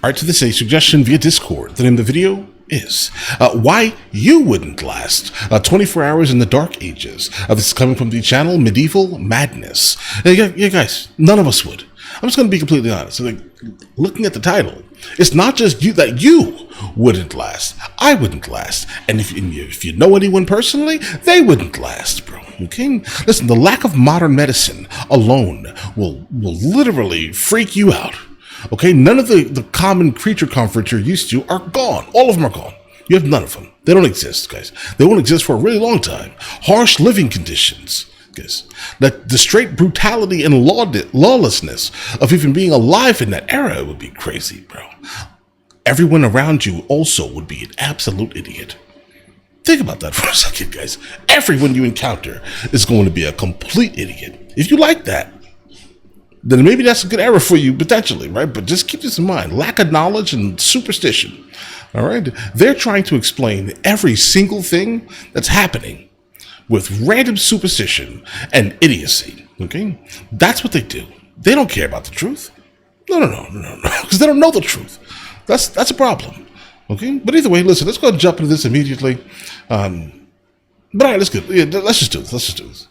Alright, so this is a suggestion via Discord. The name of the video is Why You Wouldn't Last 24 Hours in the Dark Ages. This is coming from the channel Medieval Madness. Yeah, guys, none of us would. I'm just going to be completely honest. So, looking at the title, it's not just you that you wouldn't last. I wouldn't last. And if you know anyone personally, they wouldn't last, bro. Okay? Listen, the lack of modern medicine alone will literally freak you out. Okay? None of the common creature comforts you're used to are gone. All of them are gone. You have none of them. They don't exist, guys. They won't exist for a really long time. Harsh living conditions. That the straight brutality and lawlessness of even being alive in that era would be crazy, bro. Everyone around you also would be an absolute idiot. Think about that for a second, guys. Everyone you encounter is going to be a complete idiot. If you like that, then maybe that's a good era for you, potentially, right? But just keep this in mind. Lack of knowledge and superstition, all right? They're trying to explain every single thing that's happening with random superstition and idiocy, okay? That's what they do. They don't care about the truth. No, because they don't know the truth. That's a problem, okay? But either way, listen, let's go ahead and jump into this immediately. But all right, let's just do this.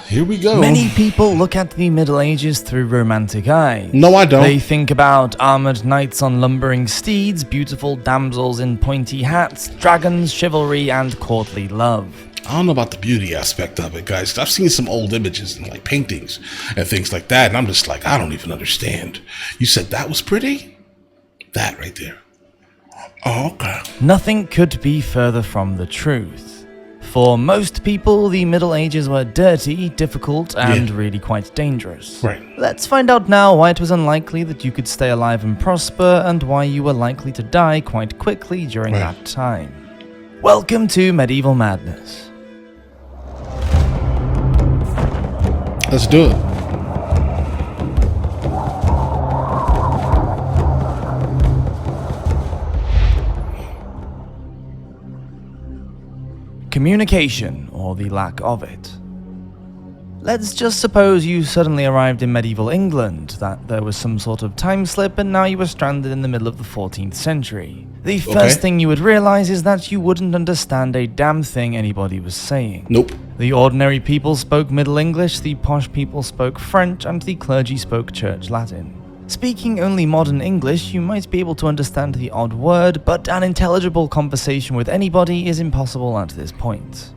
Here we go. Many people look at the Middle Ages through romantic eyes. No, I don't. They think about armored knights on lumbering steeds, beautiful damsels in pointy hats, dragons, chivalry, and courtly love. I don't know about the beauty aspect of it, guys. I've seen some old images and like paintings and things like that, and I'm just like, I don't even understand. You said that was pretty? That right there. Oh, okay. Nothing could be further from the truth. For most people, the Middle Ages were dirty, difficult, and really quite dangerous. Right. Let's find out now why it was unlikely that you could stay alive and prosper, and why you were likely to die quite quickly during that time. Welcome to Medieval Madness. Let's do it. Communication, or the lack of it. Let's just suppose you suddenly arrived in medieval England, that there was some sort of time slip and now you were stranded in the middle of the 14th century. The first thing you would realize is that you wouldn't understand a damn thing anybody was saying. Nope. The ordinary people spoke Middle English, the posh people spoke French, and the clergy spoke Church Latin. Speaking only modern English, you might be able to understand the odd word, but an intelligible conversation with anybody is impossible at this point.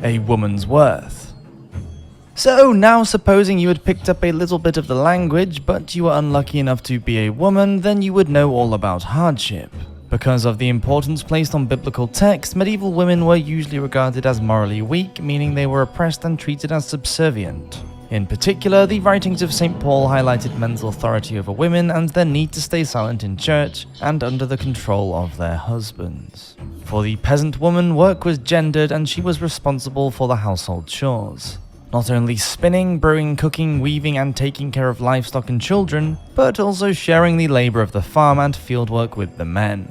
A woman's worth. So now supposing you had picked up a little bit of the language, but you were unlucky enough to be a woman, then you would know all about hardship. Because of the importance placed on biblical text, medieval women were usually regarded as morally weak, meaning they were oppressed and treated as subservient. In particular, the writings of St. Paul highlighted men's authority over women and their need to stay silent in church and under the control of their husbands. For the peasant woman, work was gendered and she was responsible for the household chores. Not only spinning, brewing, cooking, weaving, and taking care of livestock and children, but also sharing the labor of the farm and fieldwork with the men.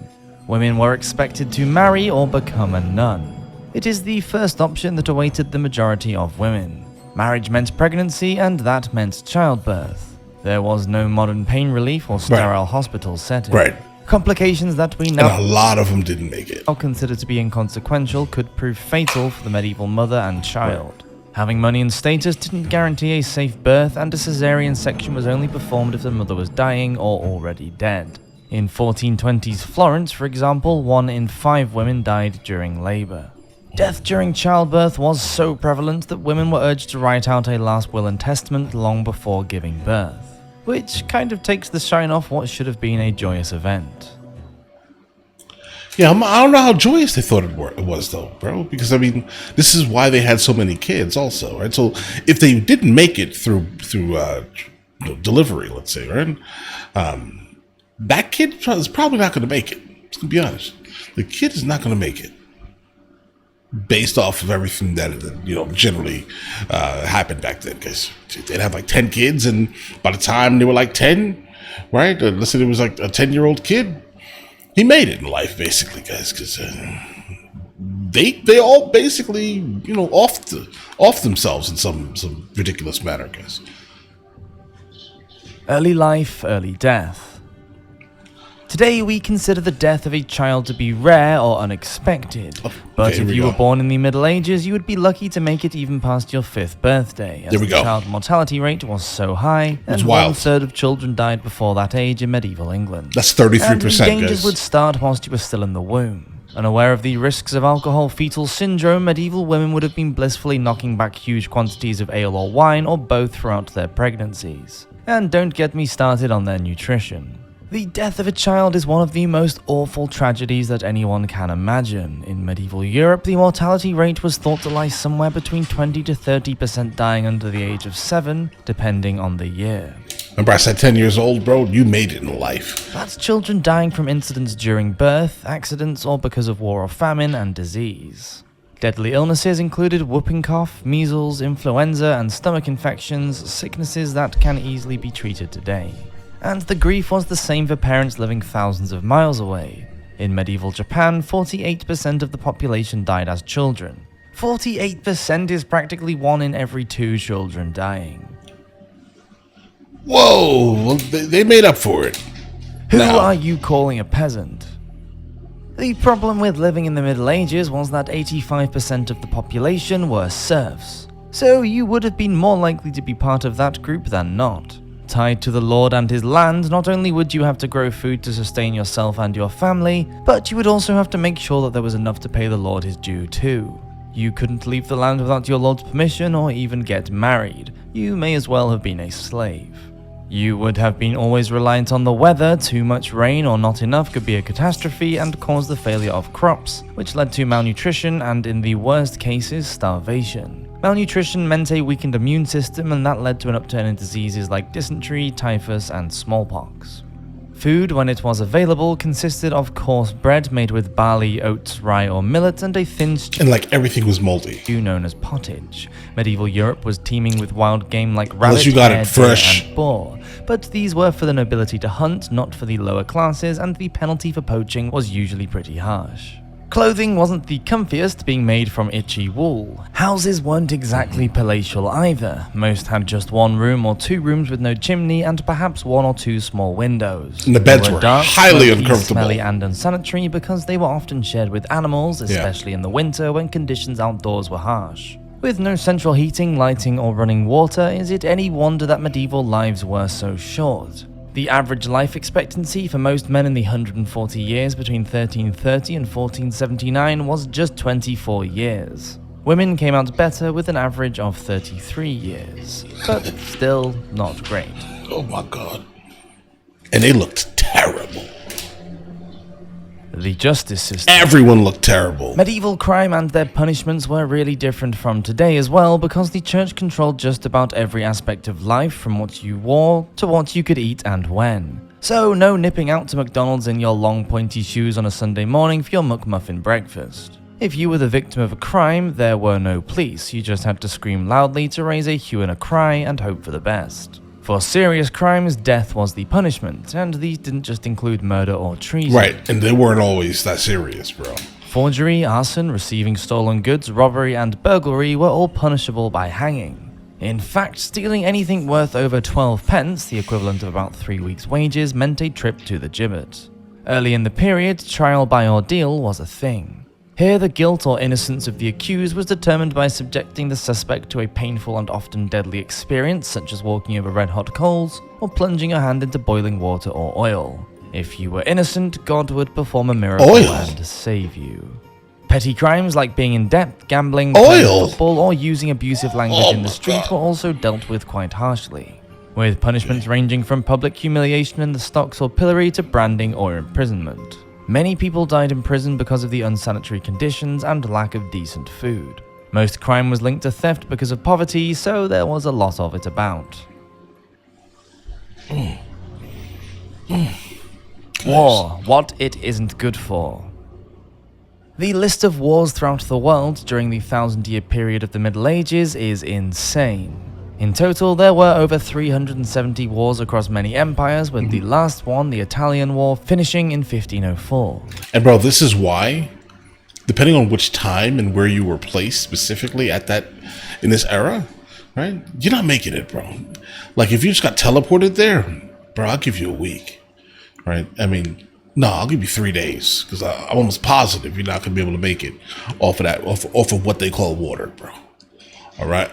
Women were expected to marry or become a nun. It is the first option that awaited the majority of women. Marriage meant pregnancy, and that meant childbirth. There was no modern pain relief or sterile hospital setting. Right. Complications that we now and a lot of them didn't make it. Consider to be inconsequential could prove fatal for the medieval mother and child. Having money and status didn't guarantee a safe birth, and a caesarean section was only performed if the mother was dying or already dead. In 1420s Florence, for example, 1 in 5 women died during labor. Death during childbirth was so prevalent that women were urged to write out a last will and testament long before giving birth, which kind of takes the shine off what should have been a joyous event. Yeah, I don't know how joyous they thought it was, though, bro. Because, I mean, this is why they had so many kids also, right? So if they didn't make it through delivery, let's say, right? That kid is probably not going to make it. Let's be honest. The kid is not going to make it. Based off of everything that generally happened back then, because they'd have like 10 kids, and by the time they were like 10, right? Let's say it was like a 10-year-old kid, he made it in life, basically, guys, because they all basically off themselves in some ridiculous manner, guys. Early life, early death. Today we consider the death of a child to be rare or unexpected, but here if we you go. were born in the Middle Ages, you would be lucky to make it even past your 5th birthday, as There we the go. child mortality rate was so high, and wild. 1/3 of children died before that age in medieval England. That's 33%, And dangers guys. would start whilst you were still in the womb. Unaware of the risks of alcohol-fetal syndrome, medieval women would have been blissfully knocking back huge quantities of ale or wine, or both, throughout their pregnancies. And don't get me started on their nutrition. The death of a child is one of the most awful tragedies that anyone can imagine. In medieval Europe, the mortality rate was thought to lie somewhere between 20 to 30% dying under the age of 7, depending on the year. Remember I said 10 years old, bro? You made it in life. That's children dying from incidents during birth, accidents, or because of war or famine and disease. Deadly illnesses included whooping cough, measles, influenza, and stomach infections, sicknesses that can easily be treated today. And the grief was the same for parents living thousands of miles away. In medieval Japan, 48% of the population died as children. 48% is practically 1 in every 2 children dying. Whoa, well, they made up for it. Who Now- are you calling a peasant? The problem with living in the Middle Ages was that 85% of the population were serfs, so you would have been more likely to be part of that group than not. Tied to the lord and his land, not only would you have to grow food to sustain yourself and your family, but you would also have to make sure that there was enough to pay the lord his due too. You couldn't leave the land without your lord's permission or even get married. You may as well have been a slave. You would have been always reliant on the weather. Too much rain or not enough could be a catastrophe and cause the failure of crops, which led to malnutrition and, in the worst cases, starvation. Malnutrition meant a weakened immune system, and that led to an upturn in diseases like dysentery, typhus, and smallpox. Food, when it was available, consisted of coarse bread made with barley, oats, rye, or millet, and a thin stew And like everything was moldy. known as pottage. Medieval Europe was teeming with wild game like Unless rabbit, you got hare, it fresh. deer, and boar, but these were for the nobility to hunt, not for the lower classes, and the penalty for poaching was usually pretty harsh. Clothing wasn't the comfiest, being made from itchy wool. Houses weren't exactly palatial either. Most had just 1 room or 2 rooms with no chimney and perhaps 1 or 2 small windows. And the They beds were dark, highly smoky, uncomfortable. smelly, and unsanitary because they were often shared with animals, especially in the winter when conditions outdoors were harsh. With no central heating, lighting, or running water, is it any wonder that medieval lives were so short? The average life expectancy for most men in the 140 years between 1330 and 1479 was just 24 years. Women came out better with an average of 33 years, but still not great. Oh my god. And they looked terrible. The justice system. Everyone looked terrible. Medieval crime and their punishments were really different from today as well, because the church controlled just about every aspect of life, from what you wore to what you could eat and when. So no nipping out to McDonald's in your long pointy shoes on a Sunday morning for your McMuffin breakfast. If you were the victim of a crime, there were no police. You just had to scream loudly to raise a hue and a cry and hope for the best. For serious crimes, death was the punishment, and these didn't just include murder or treason. Right, and they weren't always that serious, bro. Forgery, arson, receiving stolen goods, robbery, and burglary were all punishable by hanging. In fact, stealing anything worth over 12 pence, the equivalent of about 3 weeks' wages, meant a trip to the gibbet. Early in the period, trial by ordeal was a thing. Here, the guilt or innocence of the accused was determined by subjecting the suspect to a painful and often deadly experience, such as walking over red-hot coals or plunging your hand into boiling water or oil. If you were innocent, God would perform a miracle Oil? and save you. Petty crimes like being in debt, gambling, Oil? playing football, or using abusive language Oh in the my street God. were also dealt with quite harshly, with punishments ranging from public humiliation in the stocks or pillory to branding or imprisonment. Many people died in prison because of the unsanitary conditions and lack of decent food. Most crime was linked to theft because of poverty, so there was a lot of it about. War, what it isn't good for. The list of wars throughout the world during the 1,000-year period of the Middle Ages is insane. In total, there were over 370 wars across many empires, with the last one, the Italian War, finishing in 1504. And bro, this is why, depending on which time and where you were placed specifically at that, in this era, right? You're not making it, bro. Like if you just got teleported there, bro, I'll give you a week, right? I mean, no, I'll give you 3 days because I'm almost positive you're not gonna be able to make it off of that, off of what they call water, bro. All right,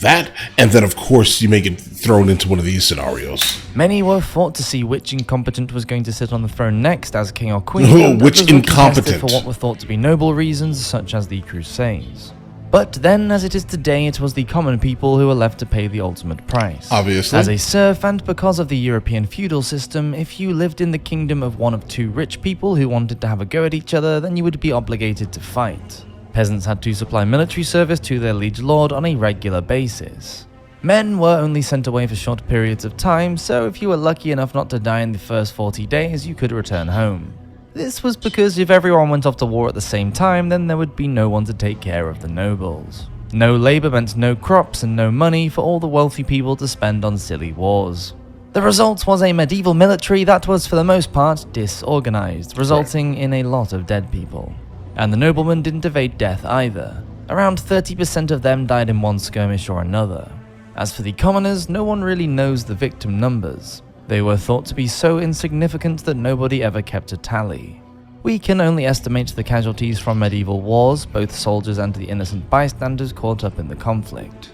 that, and then of course you may get thrown into one of these scenarios. Many were thought to see which incompetent was going to sit on the throne next as king or queen. and Which others were contested incompetent? for what were thought to be noble reasons, such as the Crusades. But then, as it is today, it was the common people who were left to pay the ultimate price. Obviously. As a serf, and because of the European feudal system, if you lived in the kingdom of one of two rich people who wanted to have a go at each other, then you would be obligated to fight. Peasants had to supply military service to their liege lord on a regular basis. Men were only sent away for short periods of time, so if you were lucky enough not to die in the first 40 days, you could return home. This was because if everyone went off to war at the same time, then there would be no one to take care of the nobles. No labor meant no crops and no money for all the wealthy people to spend on silly wars. The result was a medieval military that was for the most part disorganized, resulting in a lot of dead people. And the noblemen didn't evade death either. Around 30% of them died in one skirmish or another. As for the commoners, no one really knows the victim numbers. They were thought to be so insignificant that nobody ever kept a tally. We can only estimate the casualties from medieval wars, both soldiers and the innocent bystanders caught up in the conflict.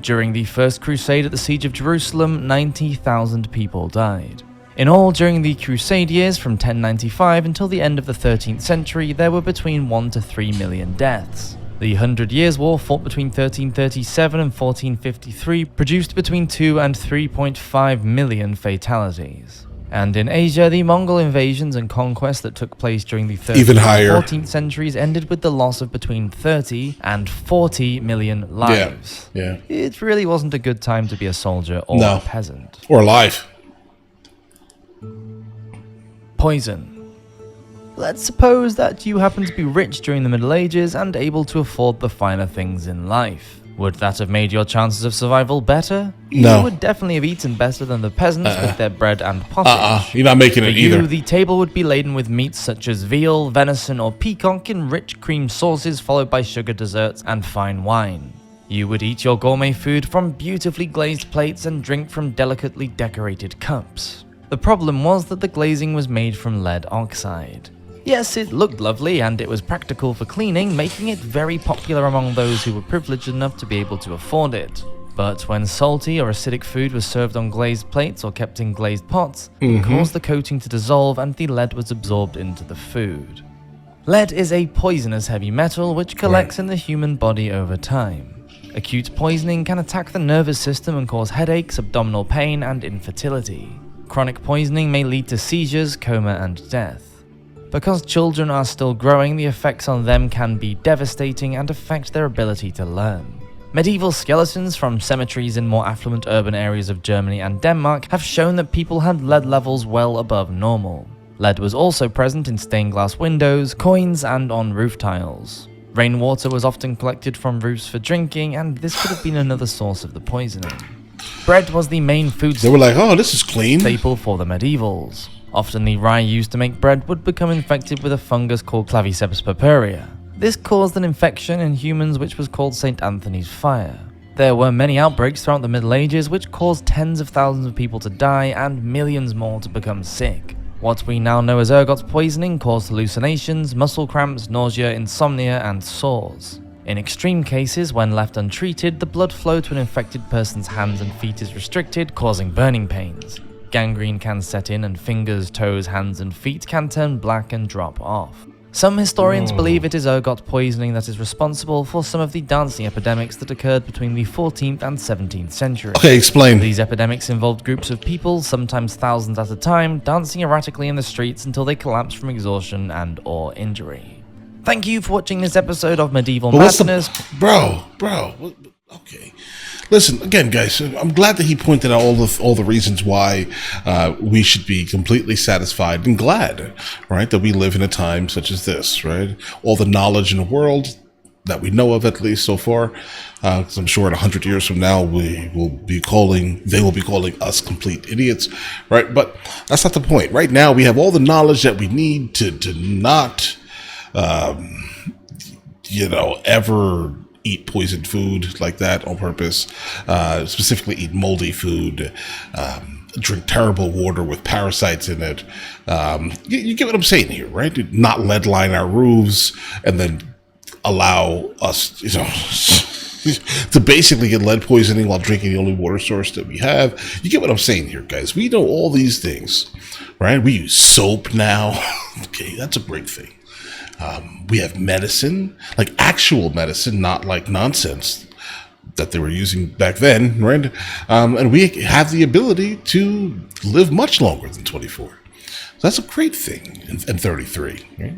During the First Crusade at the Siege of Jerusalem, 90,000 people died. In all, during the Crusade years from 1095 until the end of the 13th century, there were between 1 to 3 million deaths. The Hundred Years' War, fought between 1337 and 1453, produced between 2 and 3.5 million fatalities. And in Asia, the Mongol invasions and conquests that took place during the 13th Even and higher. 14th centuries ended with the loss of between 30 and 40 million lives. Yeah. It really wasn't a good time to be a soldier or No. a peasant. Or alive. Poison. Let's suppose that you happen to be rich during the Middle Ages and able to afford the finer things in life. Would that have made your chances of survival better? No. You would definitely have eaten better than the peasants with their bread and pottage. You're not making For it you, either. the table would be laden with meats such as veal, venison, or peacock in rich cream sauces, followed by sugar desserts and fine wine. You would eat your gourmet food from beautifully glazed plates and drink from delicately decorated cups. The problem was that the glazing was made from lead oxide. Yes, it looked lovely and it was practical for cleaning, making it very popular among those who were privileged enough to be able to afford it. But when salty or acidic food was served on glazed plates or kept in glazed pots, it caused the coating to dissolve and the lead was absorbed into the food. Lead is a poisonous heavy metal which collects in the human body over time. Acute poisoning can attack the nervous system and cause headaches, abdominal pain, and infertility. Chronic poisoning may lead to seizures, coma, and death. Because children are still growing, the effects on them can be devastating and affect their ability to learn. Medieval skeletons from cemeteries in more affluent urban areas of Germany and Denmark have shown that people had lead levels well above normal. Lead was also present in stained glass windows, coins, and on roof tiles. Rainwater was often collected from roofs for drinking, and this could have been another source of the poisoning. Bread was the main food They were like, oh, this is clean. staple for the medievals. Often the rye used to make bread would become infected with a fungus called Claviceps purpurea. This caused an infection in humans which was called St. Anthony's fire. There were many outbreaks throughout the Middle Ages which caused tens of thousands of people to die and millions more to become sick. What we now know as ergot poisoning caused hallucinations, muscle cramps, nausea, insomnia, and sores. In extreme cases, when left untreated, the blood flow to an infected person's hands and feet is restricted, causing burning pains. Gangrene can set in and fingers, toes, hands, and feet can turn black and drop off. Some historians believe it is ergot poisoning that is responsible for some of the dancing epidemics that occurred between the 14th and 17th century. Okay, explain. These epidemics involved groups of people, sometimes thousands at a time, dancing erratically in the streets until they collapsed from exhaustion and/or injury. Thank you for watching this episode of Medieval But what's Madness. Bro, okay. Listen, again, guys, I'm glad that he pointed out all the reasons why we should be completely satisfied and glad, right, that we live in a time such as this, right? All the knowledge in the world that we know of, at least so far, because I'm sure in 100 years from now, they will be calling us complete idiots, right? But that's not the point. Right now, we have all the knowledge that we need to not, ever eat poisoned food like that on purpose, specifically eat moldy food, drink terrible water with parasites in it. You get what I'm saying here, right? Not lead line our roofs and then allow us, to basically get lead poisoning while drinking the only water source that we have. You get what I'm saying here, guys. We know all these things, right? We use soap now. Okay, that's a great thing. We have medicine, like actual medicine, not like nonsense that they were using back then, right? And we have the ability to live much longer than 24. So that's a great thing in 33, right?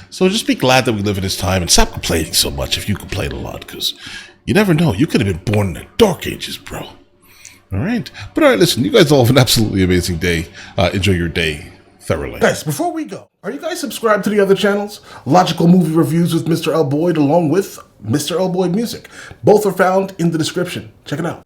So just be glad that we live in this time and stop complaining so much if you complain a lot, because you never know. You could have been born in the dark ages, bro. All right? But all right, listen, you guys all have an absolutely amazing day. Enjoy your day thoroughly. Guys, before we go, are you guys subscribed to the other channels? Logical Movie Reviews with Mr. L. Boyd along with Mr. L. Boyd Music. Both are found in the description. Check it out.